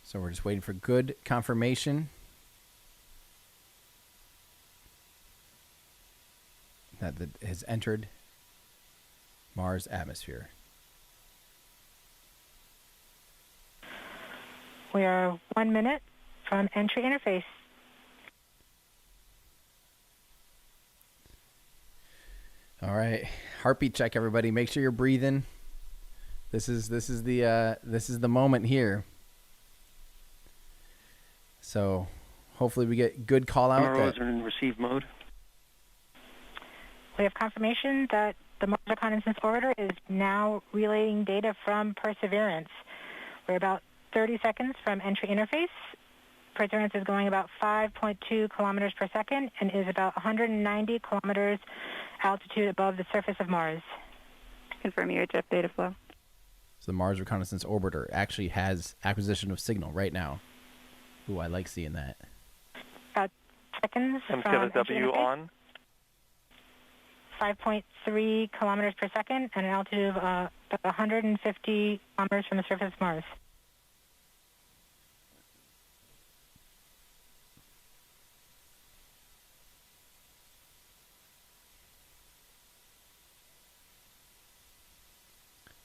So we're just waiting for good confirmation that it has entered Mars atmosphere. We are 1 minute from entry interface. All right, heartbeat check, everybody. Make sure you're breathing. This is the moment here. So hopefully we get good call out. MROs are in receive mode. We have confirmation that the Mars Reconnaissance Orbiter is now relaying data from Perseverance. We're about 30 seconds from entry interface. Perseverance is going about 5.2 kilometers per second and is about 190 kilometers altitude above the surface of Mars. Confirm UHF data flow. So the Mars Reconnaissance Orbiter actually has acquisition of signal right now. Ooh, I like seeing that. About seconds from entry interface. On. 5.3 kilometers per second and an altitude of about 150 kilometers from the surface of Mars.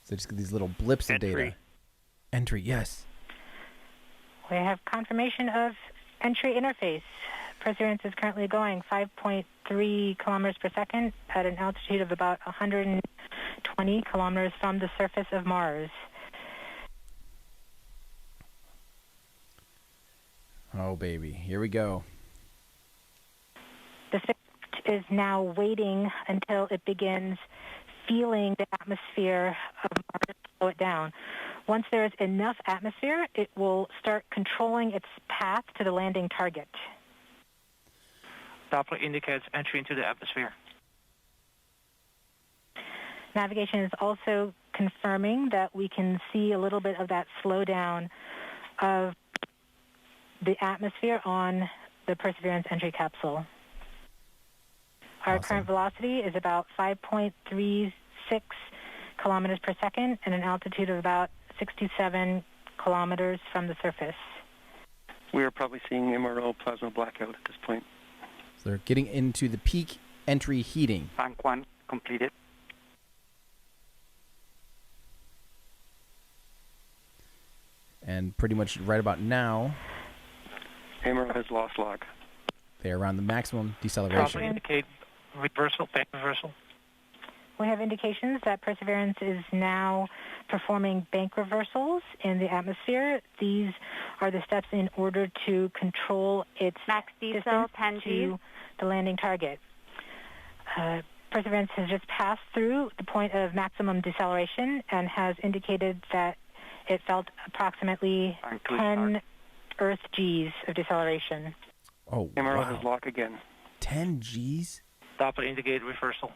So just get these little blips of data. Entry, yes. We have confirmation of entry interface. Perseverance is currently going 5.3 kilometers per second at an altitude of about 120 kilometers from the surface of Mars. Oh, baby. Here we go. The spacecraft is now waiting until it begins feeling the atmosphere of Mars to slow it down. Once there is enough atmosphere, it will start controlling its path to the landing target. Doppler indicates entry into the atmosphere. Navigation is also confirming that we can see a little bit of that slowdown of the atmosphere on the Perseverance entry capsule. Our current velocity is about 5.36 kilometers per second and an altitude of about 67 kilometers from the surface. We are probably seeing MRO plasma blackout at this point. So they're getting into the peak entry heating. Bank 1 completed. And pretty much right about now, MRO has lost log. They're around the maximum deceleration. Probably indicate reversal, bank reversal. We have indications that Perseverance is now performing bank reversals in the atmosphere. These are the steps in order to control its max distance 10 Gs to the landing target. Perseverance has just passed through the point of maximum deceleration and has indicated that it felt approximately 10 Earth Gs of deceleration. Oh, MRO wow. has lock again. 10 Gs? Doppler indicate reversal.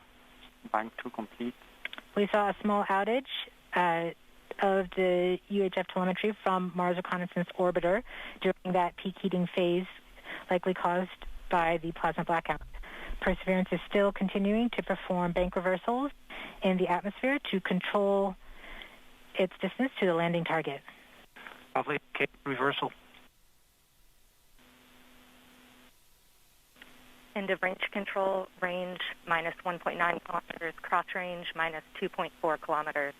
Bank 2 complete. We saw a small outage of the UHF telemetry from Mars Reconnaissance Orbiter during that peak heating phase, likely caused by the plasma blackout. Perseverance is still continuing to perform bank reversals in the atmosphere to control its distance to the landing target. Doppler indicate reversal. End of range control, range minus 1.9 kilometers, cross range minus 2.4 kilometers.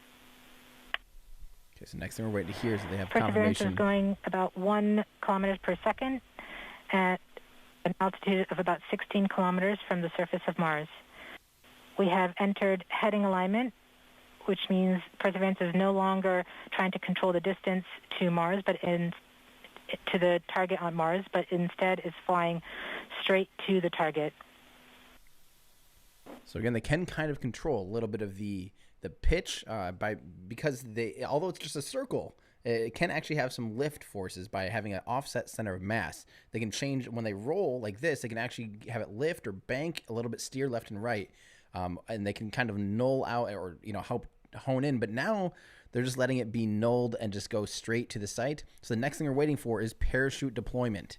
Okay, so next thing we're waiting to hear is that they have Perseverance confirmation. is going about 1 kilometers per second at an altitude of about 16 kilometers from the surface of Mars. We have entered heading alignment, which means Perseverance is no longer trying to control the distance to Mars, but to the target on Mars, but instead is flying straight to the target. So again, they can kind of control a little bit of the pitch because although it's just a circle, it can actually have some lift forces by having an offset center of mass. They can change when they roll like this. They can actually have it lift or bank a little bit, steer left and right, and they can kind of null out or help hone in. But now they're just letting it be nulled and just go straight to the site. So the next thing we're waiting for is parachute deployment.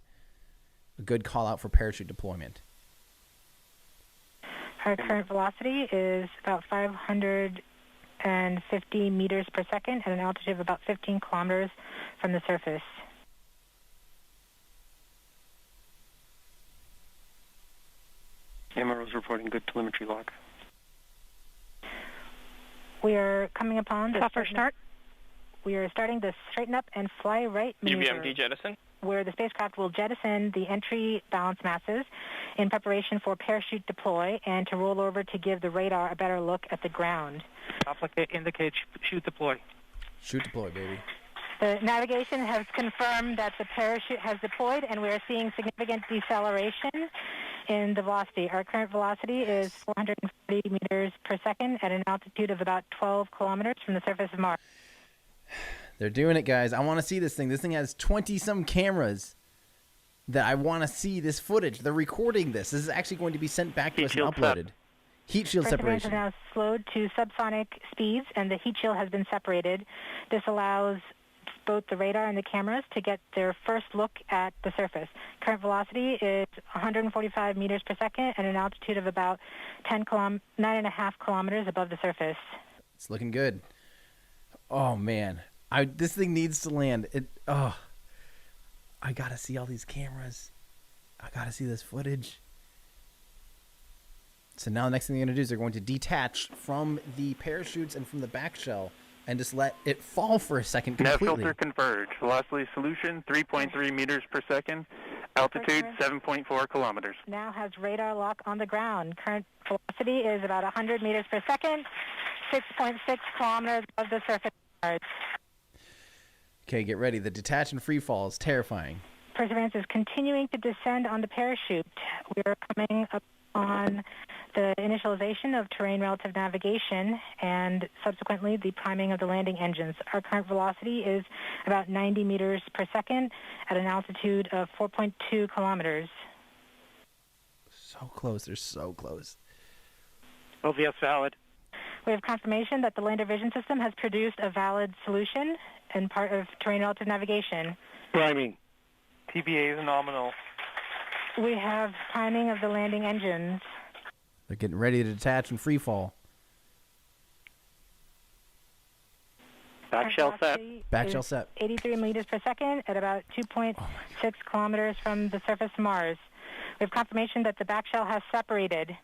A good call out for parachute deployment. Our current velocity is about 550 meters per second at an altitude of about 15 kilometers from the surface. is reporting good telemetry log. We are coming upon the Buffer start. We are starting the straighten up and fly right maneuver, UVMD jettison. where the spacecraft will jettison the entry balance masses in preparation for parachute deploy and to roll over to give the radar a better look at the ground. Indicate shoot deploy. Shoot deploy, baby. The navigation has confirmed that the parachute has deployed, and we are seeing significant deceleration in the velocity. Our current velocity is 440 meters per second at an altitude of about 12 kilometers from the surface of Mars. They're doing it, guys. I want to see this thing. This thing has 20-some cameras that I want to see this footage. They're recording this. This is actually going to be sent back to us and uploaded. Heat shield Perseverance separation. has now slowed to subsonic speeds, and the heat shield has been separated. This allows both the radar and the cameras to get their first look at the surface. Current velocity is 145 meters per second at an altitude of about 9.5 kilometers above the surface. It's looking good. Oh man, this thing needs to land. I gotta see all these cameras. I gotta see this footage. So now the next thing they're gonna do is they're going to detach from the parachutes and from the back shell and just let it fall for a second completely. Net filter converge. Velocity solution 3.3 meters per second. Altitude 7.4 kilometers. Now has radar lock on the ground. Current velocity is about 100 meters per second, 6.6 kilometers above the surface of Mars. Okay, get ready. The detach and free fall is terrifying. Perseverance is continuing to descend on the parachute. We are coming up on the initialization of terrain relative navigation and subsequently the priming of the landing engines. Our current velocity is about 90 meters per second at an altitude of 4.2 kilometers. So close. They're so close. OVS valid. We have confirmation that the lander vision system has produced a valid solution and part of terrain relative navigation. Priming. TBA is nominal. We have priming of the landing engines. They're getting ready to detach and free fall. Back shell set. Back shell set. 83 meters per second at about 2.6 kilometers from the surface of Mars. We have confirmation that the back shell has separated.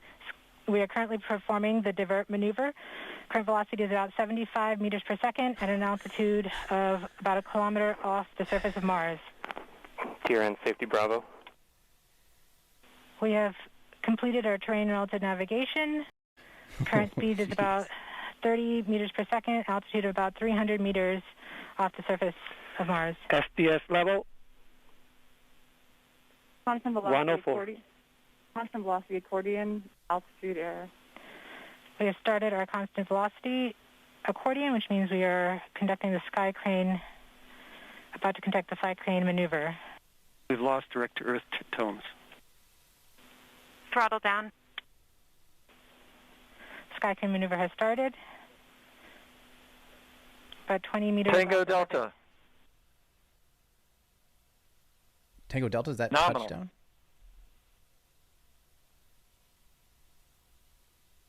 We are currently performing the divert maneuver. Current velocity is about 75 meters per second at an altitude of about a kilometer off the surface of Mars. TRN safety Bravo. We have completed our terrain relative navigation. Current speed is about 30 meters per second, altitude of about 300 meters off the surface of Mars. SDS level. Constant velocity 104. accordion. Constant velocity accordion, altitude error. We have started our constant velocity accordion, which means we are conducting the sky crane, about to conduct the sky crane maneuver. We've lost direct to Earth tones. Throttle down. Sky crane maneuver has started. About 20 meters. Tango Delta. Tango Delta, is that Nominal. touchdown?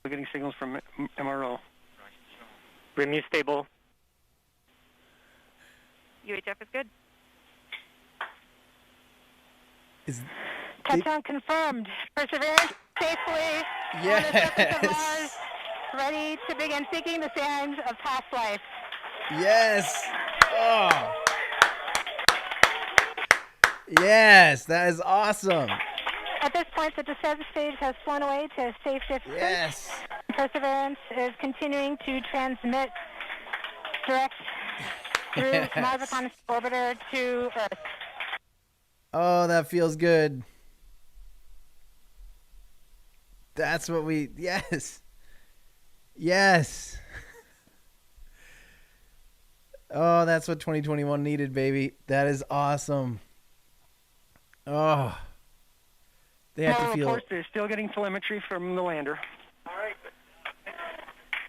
We're getting signals from MRO. Remu stable. UHF is good. Touchdown confirmed. Perseverance safely on the surface of Mars, Yes. ready to begin seeking the signs of past life. Yes. Oh. Yes, that is awesome. At this point, the descent stage has flown away to a safe distance. Yes. Perseverance is continuing to transmit direct through Yes. Mars Reconnaissance Orbiter to Earth. Oh, that feels good. That's what we, yes. Yes. Oh, that's what 2021 needed, baby. That is awesome. Oh. They have to feel. Reports they're still getting telemetry from the lander.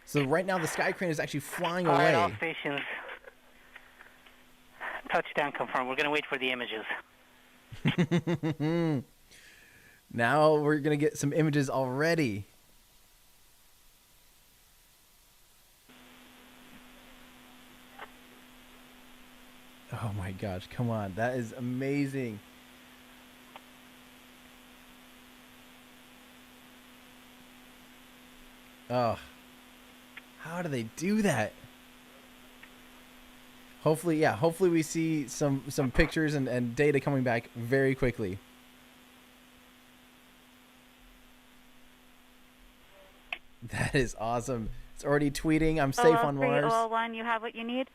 So right now the sky crane is actually flying All right, all away. stations. Touchdown confirmed. We're going to wait for the images. Now we're going to get some images already. Oh my gosh, come on. That is amazing. Oh, how do they do that? Hopefully, yeah. Hopefully, we see some pictures and data coming back very quickly. That is awesome. It's already tweeting. I'm safe on Mars. OL1, you have what you need?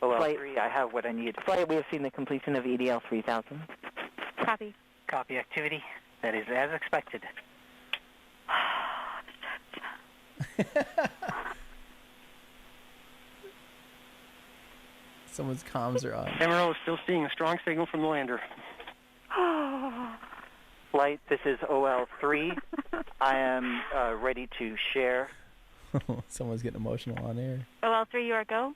OL3, I have what I need. Flight, we have seen the completion of EDL 3000. Copy. Copy activity. That is as expected. Someone's comms are on. MRO is still seeing a strong signal from the lander. Flight, this is OL3. I am ready to share. Someone's getting emotional on air. OL3, you are go.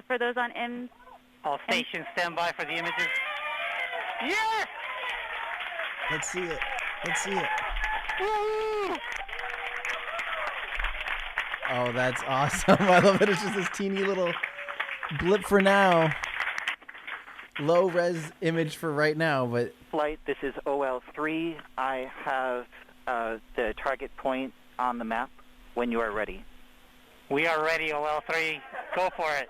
For those on M... All stations stand by for the images. Yes! Let's see it. Let's see it. Woo! Oh, that's awesome. I love it. It's just this teeny little blip for now. Low res image for right now, but... Flight, this is OL3. I have the target point on the map when you are ready. We are ready, OL3. Go for it.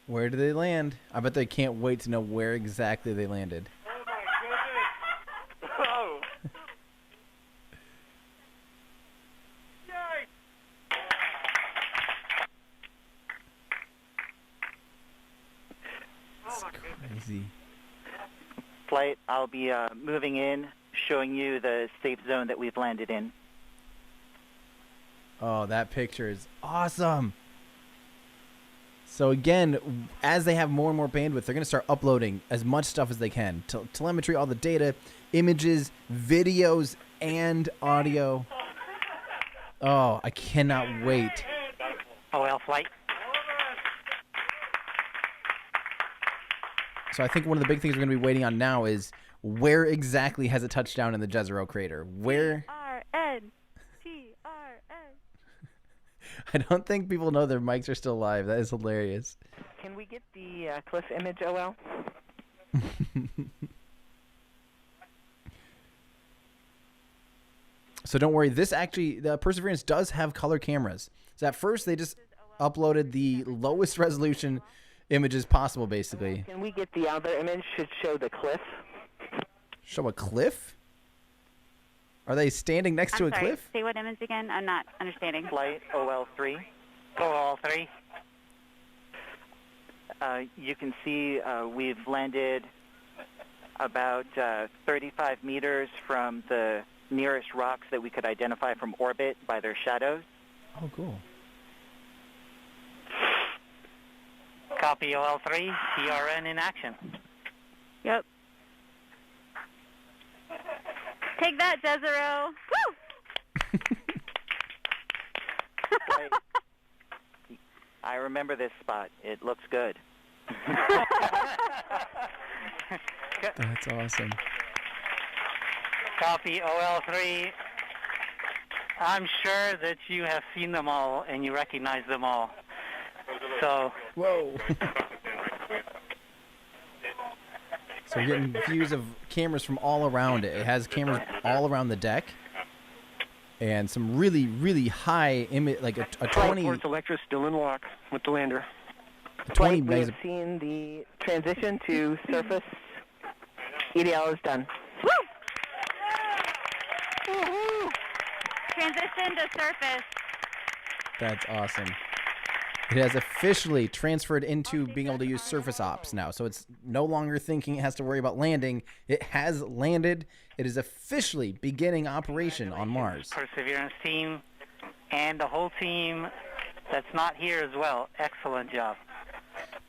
Where did they land? I bet they can't wait to know where exactly they landed. Oh my goodness! Oh! Yikes! That's crazy. Flight, I'll be moving in, showing you the safe zone that we've landed in. Oh, that picture is awesome. So again, as they have more and more bandwidth, they're going to start uploading as much stuff as they can. Telemetry, all the data, images, videos, and audio. Oh, I cannot wait. OL Flight. So I think one of the big things we're going to be waiting on now is where exactly has it touched down in the Jezero crater? Where? T-R-N. I don't think people know their mics are still live. That is hilarious. Can we get the cliff image, OL? So don't worry. This actually, the Perseverance does have color cameras. So at first they just uploaded the lowest resolution images possible, basically. Can we get the other image? Should show the cliff. Show a cliff? Are they standing next to a sorry, cliff? say what image again? I'm not understanding. Flight OL3. Go OL3. You can see we've landed about 35 meters from the nearest rocks that we could identify from orbit by their shadows. Oh, cool. Copy OL3. TRN in action. Yep. Take that, Jezero. Woo! I remember this spot. It looks good. That's awesome. Copy OL3. I'm sure that you have seen them all and you recognize them all. So. Whoa. So we're getting views of cameras from all around it. It has cameras all around the deck. And some really, really high image, like a 20... Port Electra still in lock with the lander. 20 we have seen the transition to surface. EDL is done. Woo! Woo-hoo! Transition to surface. That's awesome. It has officially transferred into being able to use surface ops now. So it's no longer thinking it has to worry about landing. It has landed. It is officially beginning operation on Mars. Perseverance team and the whole team that's not here as well. Excellent job.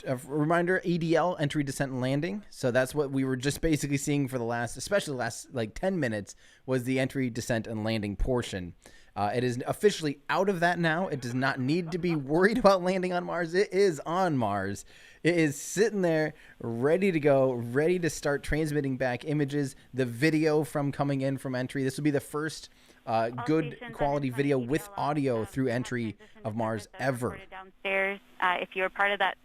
A reminder, EDL, entry, descent, and landing. So that's what we were just basically seeing for the last, especially the last like 10 minutes, was the entry, descent, and landing portion. It is officially out of that now. It does not need to be worried about landing on Mars. It is on Mars. It is sitting there ready to go, ready to start transmitting back images, the video from coming in from entry. This will be the first good quality video with audio through entry of Mars ever. Downstairs. If you're part of that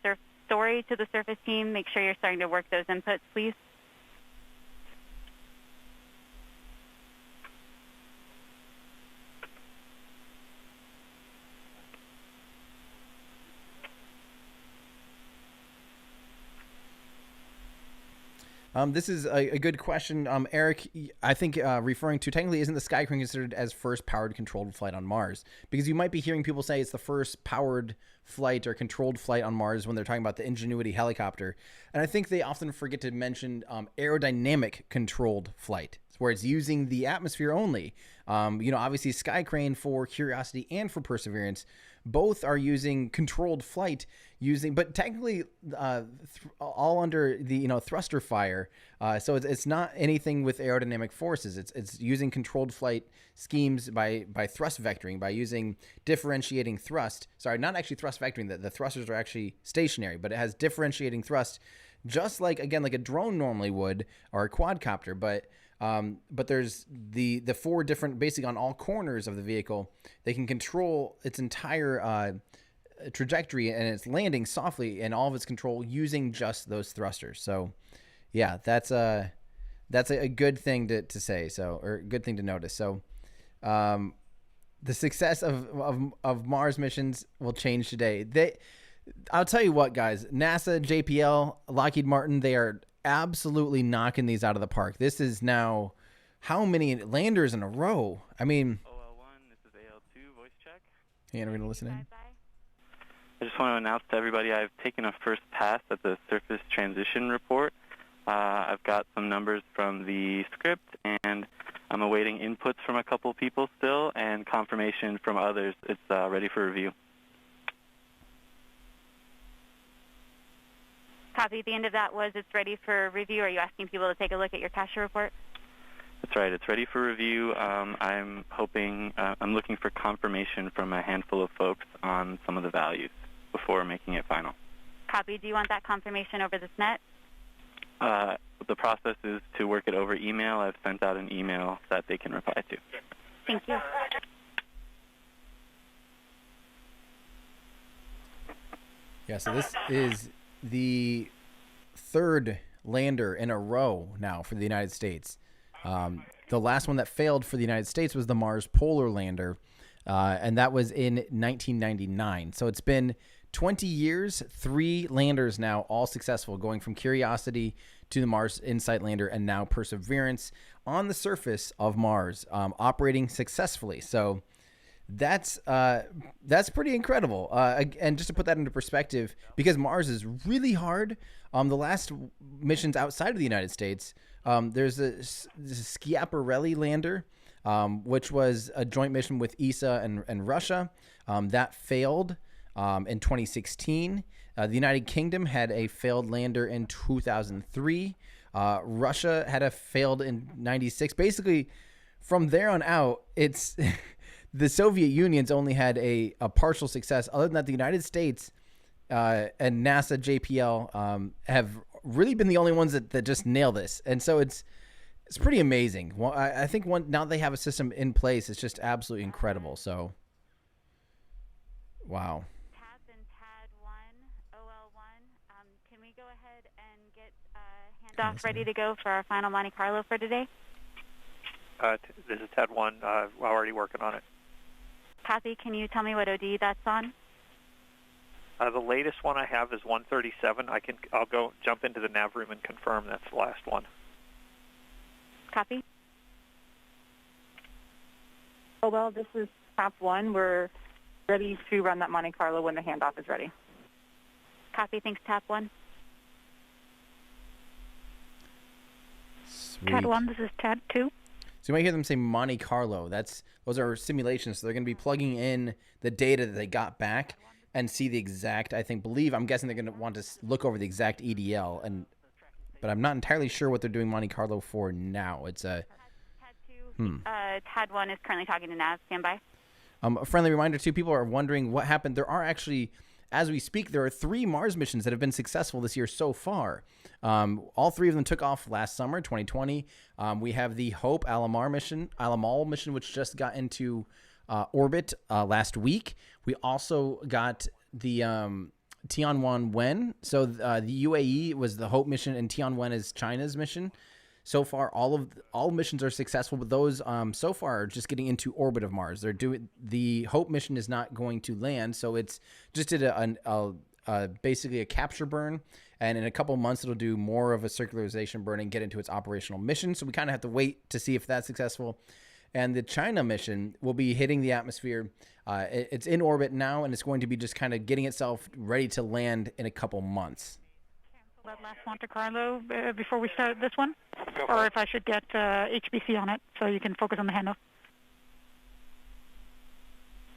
story to the surface team, make sure you're starting to work those inputs, please. This is a good question. Eric, I think referring to technically, isn't the Sky Crane considered as first powered controlled flight on Mars? Because you might be hearing people say it's the first powered flight or controlled flight on Mars when they're talking about the Ingenuity helicopter. And I think they often forget to mention aerodynamic controlled flight, where it's using the atmosphere only. Obviously Sky Crane for Curiosity and for Perseverance, both are using controlled flight but technically all under the thruster fire. So it's not anything with aerodynamic forces. It's using controlled flight schemes by thrust vectoring, by using differentiating thrust. Sorry, not actually thrust vectoring. The thrusters are actually stationary, but it has differentiating thrust, just like a drone normally would, or a quadcopter. But there's the four different, basically on all corners of the vehicle, they can control its entire trajectory and it's landing softly and all of its control using just those thrusters. So yeah, that's a good thing to say. So, or good thing to notice. So the success of Mars missions will change today. I'll tell you what, guys, NASA, JPL, Lockheed Martin, they are absolutely knocking these out of the park. This is now how many landers in a row? I mean, OL1, this is AL2, voice check. Hey, are we gonna listen in? I just want to announce to everybody I've taken a first pass at the surface transition report. I've got some numbers from the script, and I'm awaiting inputs from a couple people still and confirmation from others. It's ready for review. Copy. The end of that was it's ready for review. Are you asking people to take a look at your Cacher report? That's right. It's ready for review. I'm looking for confirmation from a handful of folks on some of the values before making it final. Copy. Do you want that confirmation over this net? The process is to work it over email. I've sent out an email that they can reply to. Thank you. Yeah, so this is the third lander in a row now for the United States. The last one that failed for the United States was the Mars Polar Lander, and that was in 1999. So it's been 20 years, 3 landers now, all successful, going from Curiosity to the Mars InSight lander and now Perseverance on the surface of Mars, operating successfully. So that's pretty incredible. And just to put that into perspective, because Mars is really hard, the last missions outside of the United States, there's the Schiaparelli lander, which was a joint mission with ESA and Russia. That failed in 2016. The United Kingdom had a failed lander in 2003. Russia had a failed in 96. Basically, from there on out, it's the Soviet Union's only had a partial success. Other than that, the United States and NASA, JPL have really been the only ones that just nail this. And so it's pretty amazing. Well, I think now they have a system in place, it's just absolutely incredible. So, wow. TAP and TAD1, OL1. Can we go ahead and get handoff ready to go for our final Monte Carlo for today? This is TAD1. We're already working on it. Copy. Can you tell me what OD that's on? The latest one I have is 137. I'll go jump into the nav room and confirm that's the last one. Copy. Oh, well, this is TAP 1. We're ready to run that Monte Carlo when the handoff is ready. Copy. Thanks, TAP 1. Sweet. TAD 1, this is TAD 2. So you might hear them say Monte Carlo. Those are simulations. So they're going to be plugging in the data that they got back and see the exact, I'm guessing they're going to want to look over the exact EDL, but I'm not entirely sure what they're doing Monte Carlo for now. It's a TAD 1 is currently talking to Nav. Stand by. A friendly reminder too, people are wondering what happened. There are actually, as we speak, there are 3 Mars missions that have been successful this year so far. All 3 of them took off last summer, 2020. We have the Hope Alamar mission, which just got into orbit last week. We also got the Tianwen. So the UAE was the Hope mission, and Tianwen is China's mission. So far, all missions are successful, but those so far are just getting into orbit of Mars. The Hope mission is not going to land, so it's just did a basically a capture burn, and in a couple months it'll do more of a circularization burn and get into its operational mission. So we kind of have to wait to see if that's successful. And the China mission will be hitting the atmosphere. It's in orbit now, and it's going to be just kind of getting itself ready to land in a couple months. That last Monte Carlo before we start this one, or if I should get HBC on it so you can focus on the handoff.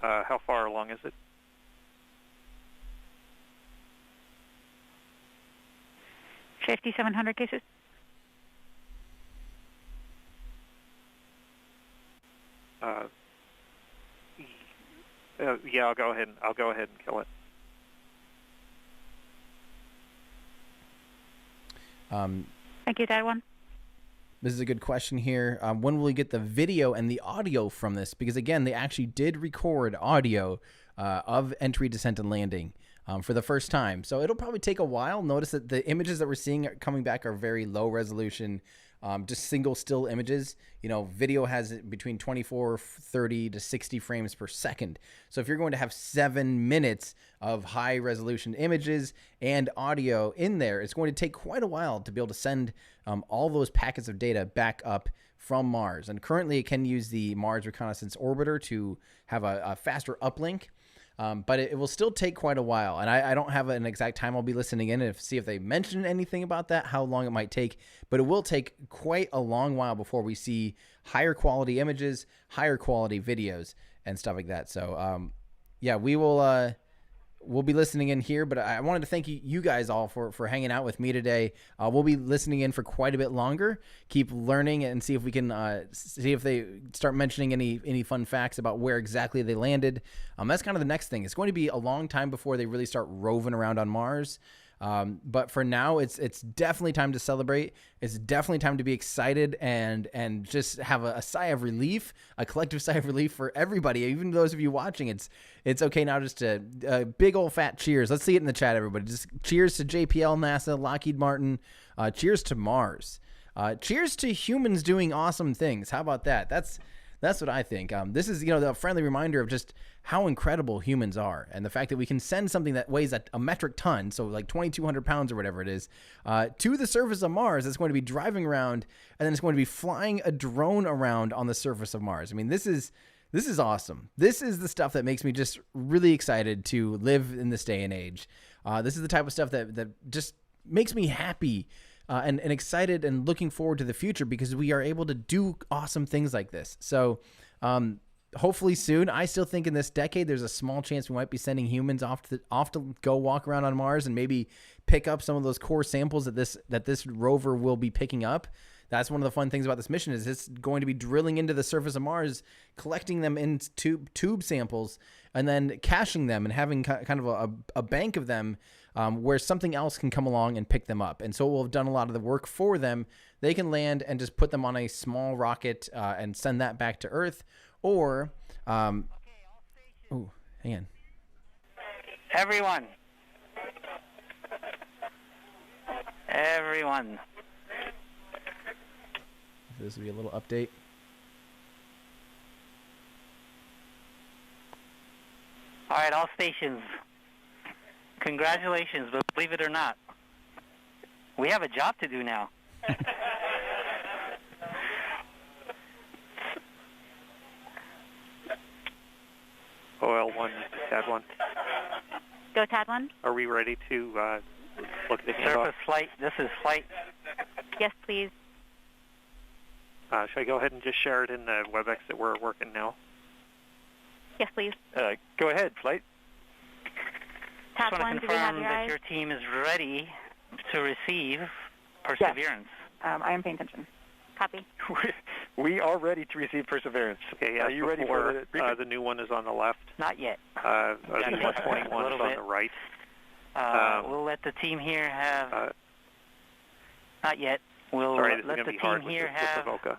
How far along is it? $5,700 cases. Yeah, I'll go ahead and kill it. Thank you, that one. This is a good question here. When will we get the video and the audio from this? Because again, they actually did record audio of entry, descent, and landing for the first time. So it'll probably take a while. Notice that the images that we're seeing coming back are very low resolution, just single still images. You know, video has between 24, 30 to 60 frames per second. So if you're going to have 7 minutes of high resolution images and audio in there, it's going to take quite a while to be able to send all those packets of data back up from Mars. And currently it can use the Mars Reconnaissance Orbiter to have a faster uplink. But it will still take quite a while, and I don't have an exact time. I'll be listening in and see if they mention anything about that, how long it might take. But it will take quite a long while before we see higher quality images, higher quality videos, and stuff like that. So, yeah, we will we'll be listening in here. But I wanted to thank you guys all for hanging out with me today. We'll be listening in for quite a bit longer. Keep learning and see if we can see if they start mentioning any fun facts about where exactly they landed. That's kind of the next thing. It's going to be a long time before they really start roving around on Mars. But for now, it's definitely time to celebrate. It's definitely time to be excited and just have a sigh of relief, a collective sigh of relief for everybody, even those of you watching. It's okay now just to big old fat cheers. Let's see it in the chat, everybody. Just cheers to JPL, NASA, Lockheed Martin. Cheers to Mars. Cheers to humans doing awesome things. How about that? That's what I think. This is, the friendly reminder of just how incredible humans are, and the fact that we can send something that weighs a metric ton, so like 2,200 pounds or whatever it is, to the surface of Mars. It's going to be driving around, and then it's going to be flying a drone around on the surface of Mars. I mean, this is awesome. This is the stuff that makes me just really excited to live in this day and age. This is the type of stuff that just makes me happy. And excited and looking forward to the future, because we are able to do awesome things like this. So hopefully soon. I still think in this decade there's a small chance we might be sending humans off to go walk around on Mars and maybe pick up some of those core samples that this rover will be picking up. That's one of the fun things about this mission, is it's going to be drilling into the surface of Mars, collecting them in tube samples, and then caching them and having kind of a bank of them where something else can come along and pick them up. And so we'll have done a lot of the work for them. They can land and just put them on a small rocket and send that back to Earth. Or, hang on. Everyone. This will be a little update. All right, all stations. Congratulations, but believe it or not, we have a job to do now. OL1, TAD 1. Go, TAD 1. Are we ready to look at the handoff? Surface flight, this is flight. Yes, please. Should I go ahead and just share it in the WebEx that we're working now? Yes, please. Go ahead, flight. TAD Just 1, want do to we have confirm your that eyes? your team is ready to receive Perseverance. I am paying attention. Copy. We are ready to receive Perseverance. Okay, Are you ready for the new one is on the left? Not yet. The 121 is on the right. We'll let the team here have... not yet. We'll Sorry, this let is the going to be hard team here with have the VOCA.